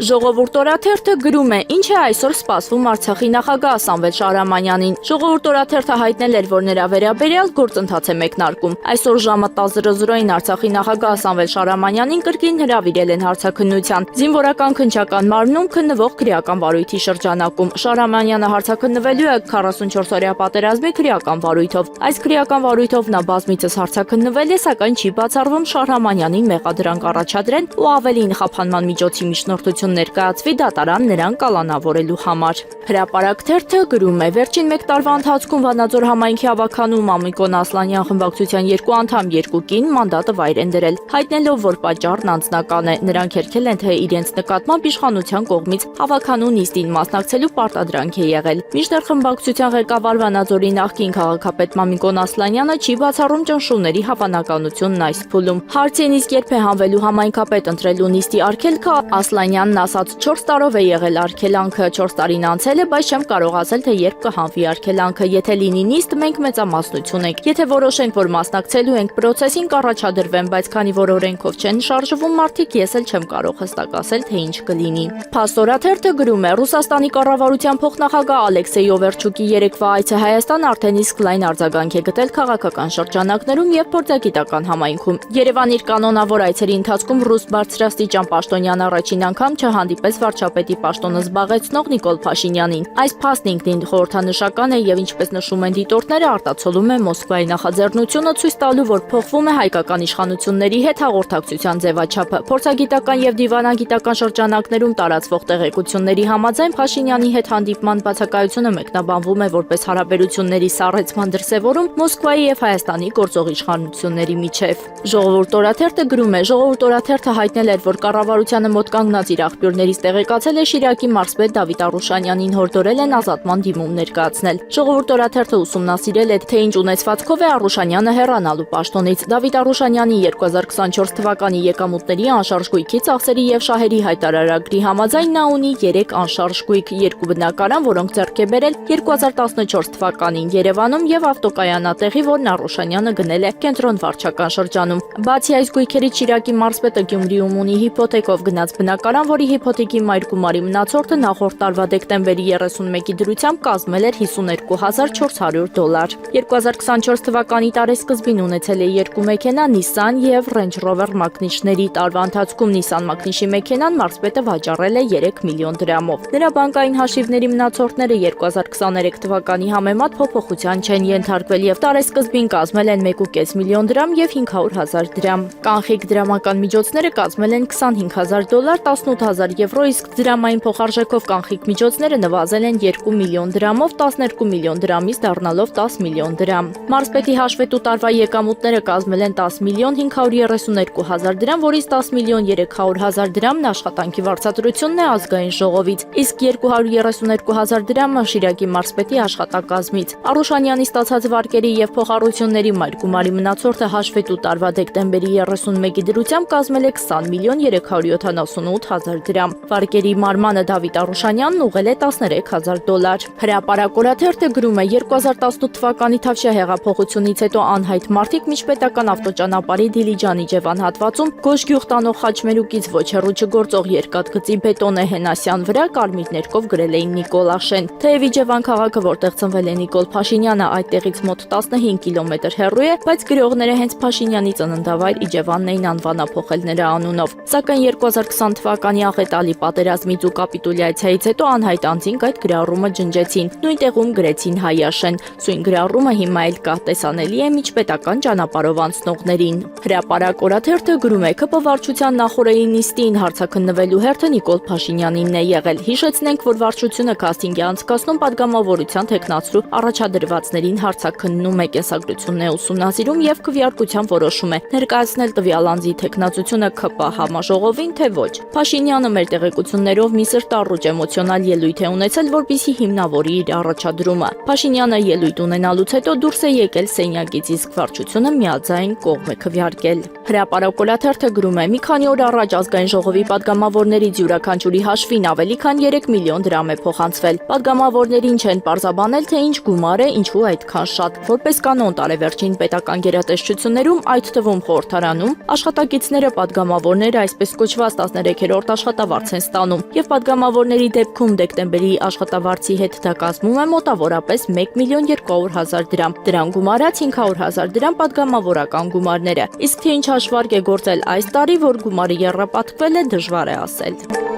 Ժողովուրդ օրաթերթը գրում է, ինչ է այսօր սպասվում Արցախի նախագահ Սամվել Շահրամանյանին։ Ժողովուրդ օրաթերթը հայտնել էր, որ նրա վերաբերյալ գործընթաց է մեկնարկում։ Այսօր ժամը 10:00-ին Արցախի նախագահ Սամվել Շահրամանյանին կրկին հրավիրել են հարցաքննության։ Զինվորական քննչական մարմնում քննվող քրեական վարույթի շրջանակում Շահրամանյանը հարցաքննվելու է 44-օրյա պատերազմի քրեական վարույթով։ Այս քրեական վարույթով նա բազմիցս հարցաքննվել է, սակայն չի բացառվում Շահրամանյանին մեղադրանք առաջադրեն ու ավելին խափանման միջոցի միջնորդություն ներկայացվի դատարան նրան կալանավորելու համար։ Հրապարակ թերթը գրում է. վերջին մեկ տարվա ընթացքում Վանաձոր համայնքի հավաքանում Մամիկոն Ասլանյան խմբակցության 2 անդամ 2 կին մանդատը վայր են դրել, հայտնելով, որ պատճառն անձնական է։ Նրանք երգել են, թե իրենց նկատմամբ իշխանության կողմից հավաքանու նիստին մասնակցելու պարտադրանք է եղել։ Մինչդեռ խմբակցության ղեկավար Վանաձորի նախկին քաղաքապետ Մամիկոն Ասլանյանը չի բացառում ճնշումների հավանականությունն այս փուլում։ Հարցին իսկ երբ է հանվելու համայնքապետ ընտրելու նիստի արգելքը, Ասլանյանն ասաց 4 տարով է եղել արգելանքը, 4 տարին անցել է, բայց չեմ կարող ասել, թե երբ կհանվի արգելանքը, եթե լինի նիստ, մենք մեծամասնություն ենք, եթե որոշենք, որ մասնակցելու ենք պրոցեսին կառաջադրվեն, բայց քանի որ օրենքով չեն շարժվում մարդիկ, ես էլ չեմ կարող հստակ ասել, թե ինչ կլինի։ Փաստորաթերթը գրում է. Ռուսաստանի կառավարության փոխնախագահ Ալեքսեյ Օվերչուկի երեկվա այցը Հայաստան արդեն իսկ լայն արձագանք է գտել քաղաքական շրջանակներում եւ փորձագիտական համայնքում։ Երևան իր կանոնավոր այցերի ընթացքում ռուս բարձրաստիճան պաշտոնյան առաջին անգամ չհանդիպես վարչապետի պաշտոնը զբաղեցնող Նիկոլ Փաշինյանին։ Այս փաստն ինքնին խորհրդանշական է եւ ինչպես նշում են դիտորդները, արտացոլում է Մոսկվայի նախաձեռնությունը ցույց տալու, որ փոխվում է հայկական իշխանությունների հետ հաղորդակցության ձևաչափը։ Փորձագիտական եւ դիվանագիտական շրջանակներում տարածվող տեղեկությունների համաձայն Փաշինյանի հետ հանդիպման բացակայությունը մեկնաբանվում է որպես հարաբերությունների սառեցման դրսևորում Մոսկվայի եւ Հայաստանի գործող իշխանությունների միջև։ Ժողովուրդ օրաթերթը գրում է. Ժողովուրդ օրաթերթը հայտնել էր, որ կառավարությանը մոտ կանգնած իր աղբյուրներից տեղեկացել է Շիրակի մարզպետ Դավիթ Արուշանյանին հորդորել են ազատման դիմում ներկայացնել։ Ժողովուրդ օրաթերթը ուսումնասիրել է, թե ինչ ունեցվածքով է Արուշանյանը հեռանալու պաշտոնից։ Դավիթ Արուշանյանի 2024 թվականի եկամուտների անշարժ գույքի ծախսերի եւ շահերի հայտարարագրի համաձայն նա ունի 3 անշարժ գույք, 2 բնակարան, որոնք ձեռք է բերել 2014 թվականին Երևանում եւ ավտոկայանատեղի, որն Արուշանյանը գնել է կենտրոն վարչական շրջանում։ Բացի այս գույքերից Շիրակի մարզպետը Գյումրիում ունի հիփոթեկով գնած բնակարան, որի հիփոթեկի մայրգումարի մնացորդը նախորդ տարվա դեկտեմբերի 31-ի դրությամբ կազմել էր $52,400։ 2024 թվականի տարեսկզբին ունեցել է 2 մեքենա Nissan եւ Range Rover մակնիշների։ Տարվա ընթացքում Nissan մակնիշի մեքենան մարզպետը վաճառել է 3 միլիոն դրամով։ Նրա բանկային հաշիվների մնացորդները 2023 թվականի համեմատ փոփոխության չեն ենթարկվել եւ տարեսկզբին կազմել են 1.5 միլիոն դրամ եւ 500,000 դրամ։ Կանխիկ դրամական միջոցները կազմել են $25,000, 18,000 եվրո, իսկ դրամային փոխարժեքով կանխիկ միջոցները նվազել են 2 միլիոն դրամով 12 միլիոն դրամից դառնալով 10 միլիոն դրամ։ Մարզպետի հաշվետու տարվա եկամուտները կազմել են 10 միլիոն 532,000 դրամ, որից 10 միլիոն 300,000 դրամն աշխատանքի վարձատրությունն է ազգային ժողովից, իսկ 232,000 դրամը Շիրակի մարզպետի աշխատակազմից։ Արուշանյանի ստացած վարկերի եւ փոխառությունների մայրգումարի մնացորդը հաշվետու տարվա դեկտեմբերի 31-ի դրությամբ կազմել է 20 միլիոն 378,000 դրամ։ Վարկերի մարմանը Դավիթ Արուշանյանն ուղղել է $13,000։ Հրապարակ օրաթերթը գրում է. 2018 թվականի Թավշյա հեղափոխությունից հետո անհայտ մարդիկ միջպետական ավտոճանապարհի Դիլիջան-Իջևան հատվածում Գոշ գյուղ տանող խաչմերուկից ոչ հեռու չգործող երկաթգծի բետոնե հենասյան վրա կարմիր ներկով գրել էին Նիկոլաշեն։ Թեև Իջևան քաղաքը, որտեղ ծնվել է Նիկոլ Փաշինյանը, այդտեղից մոտ 15 կիլոմետր հեռու է, բայց գրողները հենց Փաշինյանի ծննդավայր Իջևանն էին անվանափոխել նրա անունով։ Սակայն 2020 թվականի աղետալի պատերազմից ու կապիտուլյացիայից հետո անհայտ անձինք այդ գրառումը ջնջեցին։ Նույն տեղում գրեցին Հայաշեն։ Սույն գրառումը հիմա էլ կա, տեսանելի է միջպետական ճանապարհով անցնողներին։ Հրապարակ օրաթերթը գրում է. ԿՊ վարչության նախորդային նիստին հարցաքննվելու հերթը Նիկոլ Փաշինյանինն է եղել։ Հիշեցնենք, որ վարչությունը քաստինգ է անցկացնում պատգամավորության թեկնածու առաջադրվածներին հարցաքննում է, կենսագրությունն է ուսումնասիրում եւ քվեարկությամբ որոշում է ներկայացնել տվյալ անձի թեկնածությունը ԿՊ համաժողովին, թե ոչ։ Փաշինյանը մեր տեղեկություններով մի սրտառուչ էմոցիոնալ ելույթ է ունեցել, որպեսզի հիմնավորի իր առաջադրումը։ Փաշինյանը ելույթ ունենալուց հետո դուրս է եկել սենյակից, իսկ վարչությունը միաձայն կողմ է քվեարկել։ Հրապարակ օրաթերթը գրում է. մի քանի օր առաջ ազգային ժողովի պատգամավորներից յուրաքանչյուրի հաշվին ավելի քան 3 միլիոն դրամ է փոխանցվել։ Պատգամավորներին չեն պարզաբանել, թե ինչ գումար է, ինչու այդքան շատ։ Որպես կանոն տարեվերջին պետական գերատեսչություններում, այդ թվում խորհրդարանում, աշխատակիցները պատգամավորները այսպես կոչված 13-րդ աշխատավարձ են ստանում, եւ падգամավորների դեպքում դեկտեմբերի աշխատավարձի հետ դա կազմում է մոտավորապես 1.200.000 դրամ։ Դրան գումարած 500.000 դրամ падգամավորական գումարները։ Իսկ թե ինչ հաշվարկ է գործել այս տարի, որ գումարը եռապատկվել է, դժվար է ասել։